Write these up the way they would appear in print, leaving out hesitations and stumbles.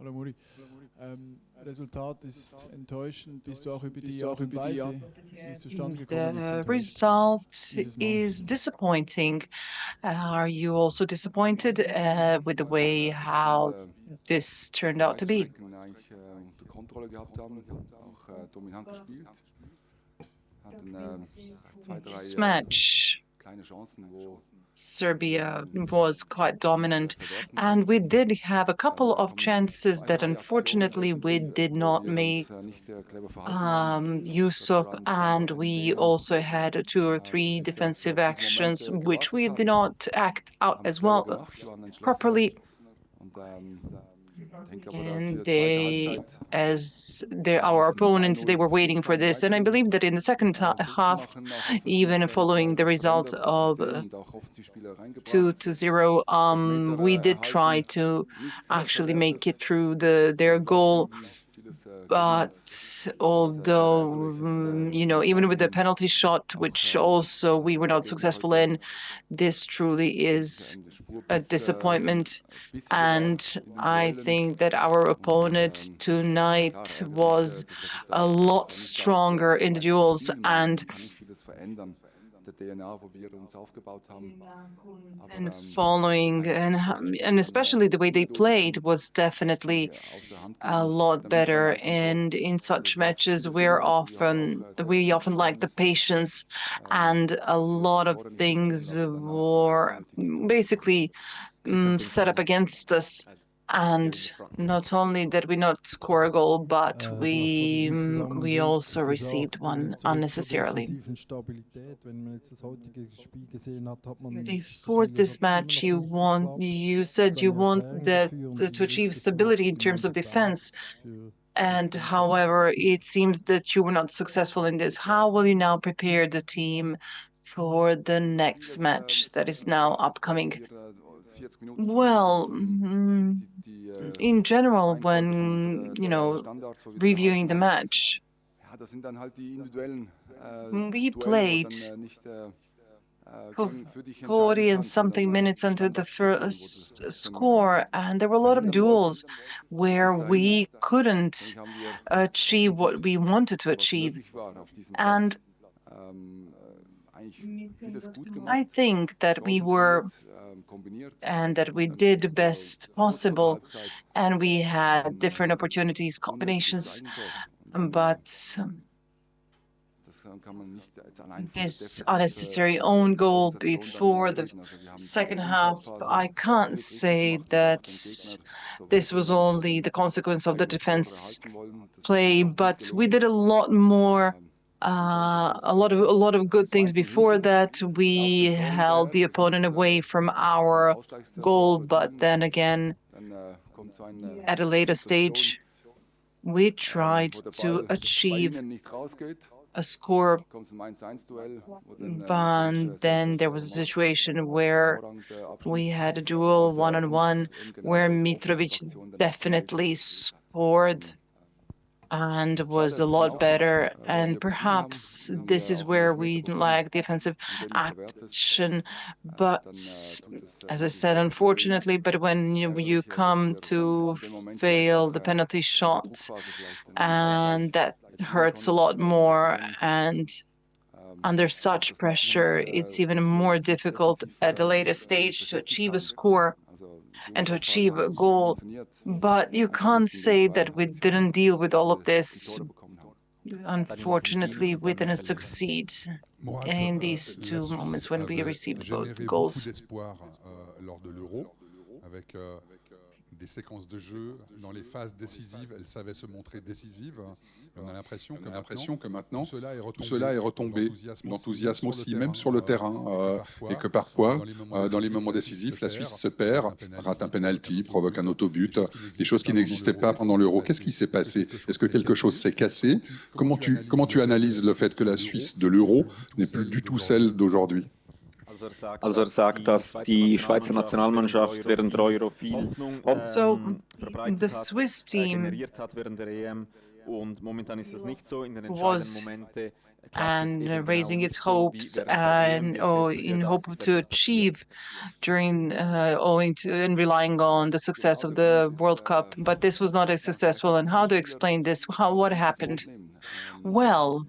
Hallo Muri. Resultat ist enttäuschend. Bist du auch über die Art und Weise, wie es zustande gekommen ist, The result is disappointing. Are you also disappointed with the way how this turned out to be? This match, Serbia was quite dominant, and we did have a couple of chances that unfortunately we did not make use of, and we also had 2 or 3 defensive actions which we did not act out as well properly. And our opponents, they were waiting for this. And I believe that in the second half, even following the result of 2-0, we did try to actually make it through their goal. But although, even with the penalty shot, which also we were not successful in, this truly is a disappointment. And I think that our opponent tonight was a lot stronger in the duels, and following, and especially the way they played was definitely a lot better. And in such matches, we often lack the patience, and a lot of things were basically set up against us. And not only did we not score a goal, but we also received one unnecessarily. Before this match, you said you want to achieve stability in terms of defense. And however, it seems that you were not successful in this. How will you now prepare the team for the next match that is now upcoming? Well, in general, when, reviewing the match, we played 40 and something minutes into the first score, and there were a lot of duels where we couldn't achieve what we wanted to achieve. And I think that we did the best possible, and we had different opportunities, combinations, but this unnecessary own goal before the second half, I can't say that this was only the consequence of the defense play, but we did a lot more. A lot of good things before that. We held the opponent away from our goal, but then again, at a later stage, we tried to achieve a score, but then there was a situation where we had a duel one-on-one where Mitrovic definitely scored and was a lot better, and perhaps this is where we lack defensive action. But as I said, unfortunately, but when you come to fail the penalty shot, and that hurts a lot more, and under such pressure, it's even more difficult at a later stage to achieve a score and to achieve a goal. But you can't say that we didn't deal with all of this. Unfortunately, we didn't succeed in these 2 moments when we received both goals. Des séquences de jeu dans les phases décisives, elle savait se montrer décisive. On a l'impression que maintenant, tout cela est retombé. L'enthousiasme aussi, même sur le terrain. Et que parfois, dans les moments décisifs, la Suisse se perd, rate un penalty, provoque un autobut, des choses qui n'existaient pas pendant l'Euro. Qu'est-ce qui s'est passé? Est-ce que quelque chose s'est cassé? Comment tu analyses le fait que la Suisse de l'Euro n'est plus du tout celle d'aujourd'hui? Also sagt, dass die Schweizer Nationalmannschaft während der Euro viel the Swiss team generiert hat während der EM und momentan ist das nicht so. In den entscheidenden Momente and raising its hopes and in hope to achieve during owing to and relying on the success of the World Cup. But this was not as successful. And how to explain this? What happened? Well,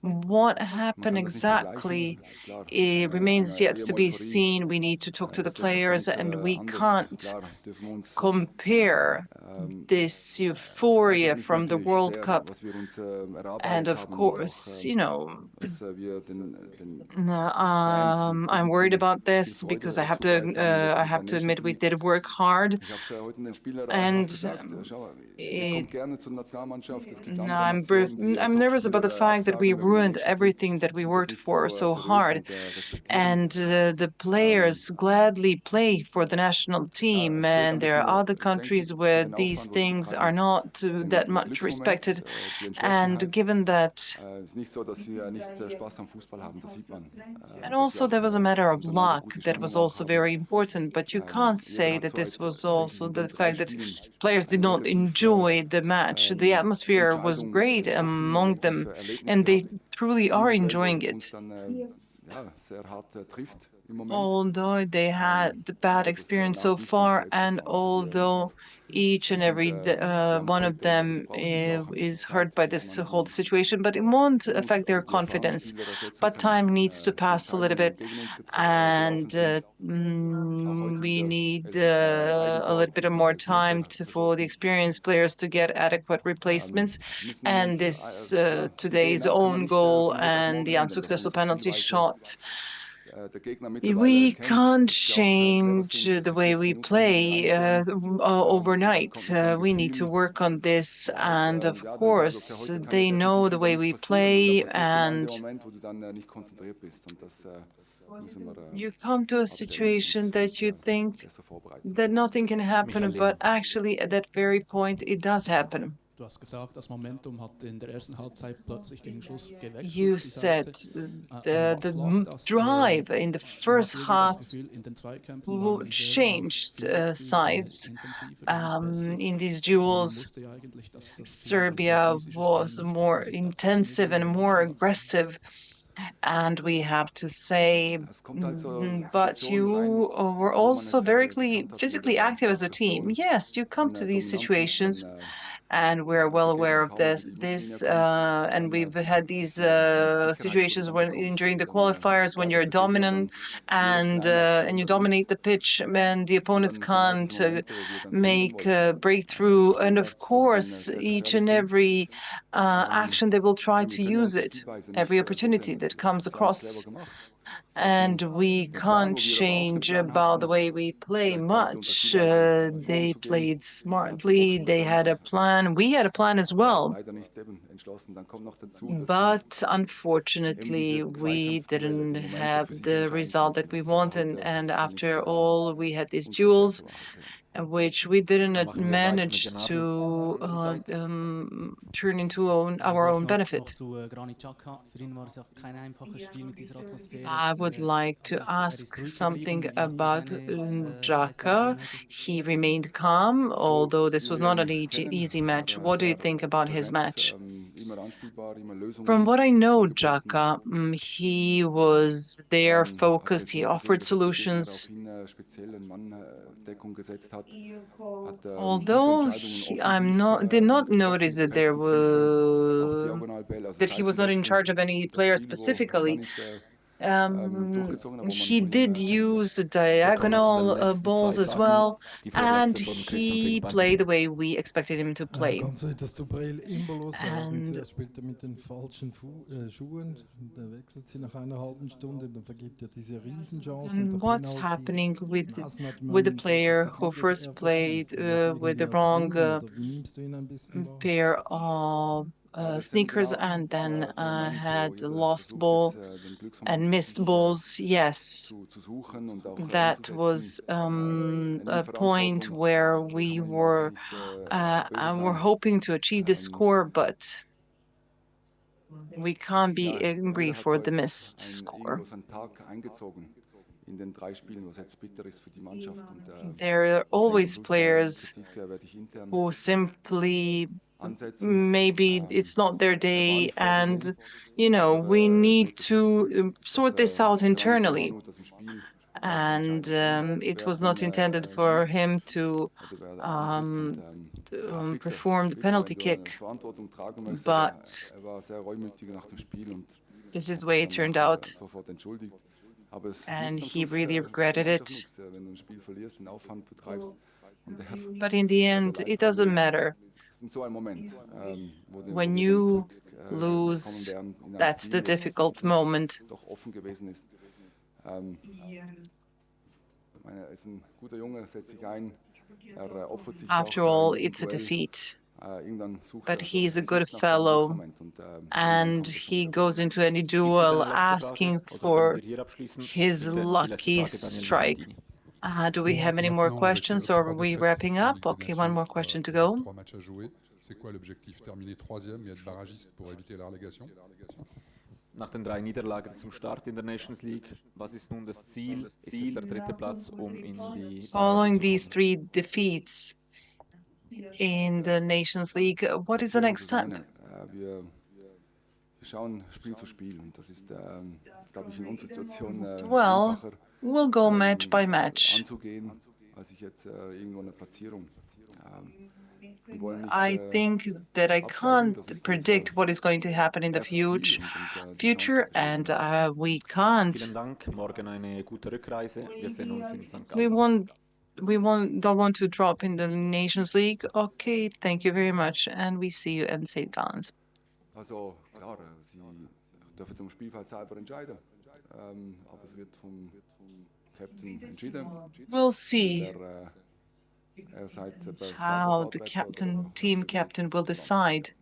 what happened exactly, it remains yet to be seen. We need to talk to the players, and we can't compare this euphoria from the World Cup. And of course, I'm worried about this because I have to admit we did work hard, and I'm nervous about the fact that we ruined everything that we worked for so hard, and the players gladly play for the national team, and there are other countries where these things are not that much respected, and given that and also there was a matter of luck that was also very important, but you can't say that this was also the fact that players did not enjoy the match. The atmosphere was great among them, and they truly are enjoying it. Although they had the bad experience so far, and although each and every one of them is hurt by this whole situation, but it won't affect their confidence. But time needs to pass a little bit, and we need a little bit of more time for the experienced players to get adequate replacements. And this today's own goal and the unsuccessful penalty shot. We can't change the way we play overnight. We need to work on this, and of course, they know the way we play, and you come to a situation that you think that nothing can happen, but actually at that very point it does happen. You said the drive in the first half changed sides. In these duels, Serbia was more intensive and more aggressive. And we have to say, but you were also very physically active as a team. Yes, you come to these situations, and we're well aware of this, and we've had these situations during the qualifiers when you're dominant and you dominate the pitch, and the opponents can't make a breakthrough. And of course, each and every action they will try to use it, every opportunity that comes across. And we can't change about the way we play much. They played smartly. They had a plan. We had a plan as well. But unfortunately, we didn't have the result that we wanted. And after all, we had these duels, which we didn't manage to turn into our own benefit. I would like to ask something about Xhaka. He remained calm, although this was not an easy match. What do you think about his match? From what I know, Xhaka, he was there, focused, he offered solutions. Although did not notice that that he was not in charge of any player specifically. He did use diagonal balls as well, and he played the way we expected him to play. And what's happening with the player who first played with the wrong pair of sneakers and then had lost ball and missed balls? Yes, that was a point where we were hoping to achieve the score, but we can't be angry for the missed score. There are always players who simply maybe it's not their day, and we need to sort this out internally. And it was not intended for him to perform the penalty kick, but this is the way it turned out, and he really regretted it. But in the end, it doesn't matter. When you lose, that's the difficult moment. After all, it's a defeat. But he's a good fellow, and he goes into any duel asking for his lucky strike. Do we have any more questions, or are we wrapping up? Okay, one more question to go. C'est quoi l'objectif? Terminer troisième et être barragiste pour éviter la relégation? Nach den 3 Niederlagen zum Start in der Nations League, was ist nun das Ziel? Ist es der 3. Platz, in die Following these 3 defeats in the Nations League, what is the next step? Well, we'll go match by match. I think that I can't predict what is going to happen in the future, and we can't. Don't want to drop in the Nations League. Okay, thank you very much, and we see you in St. Gallen's. We'll see how the team captain will decide.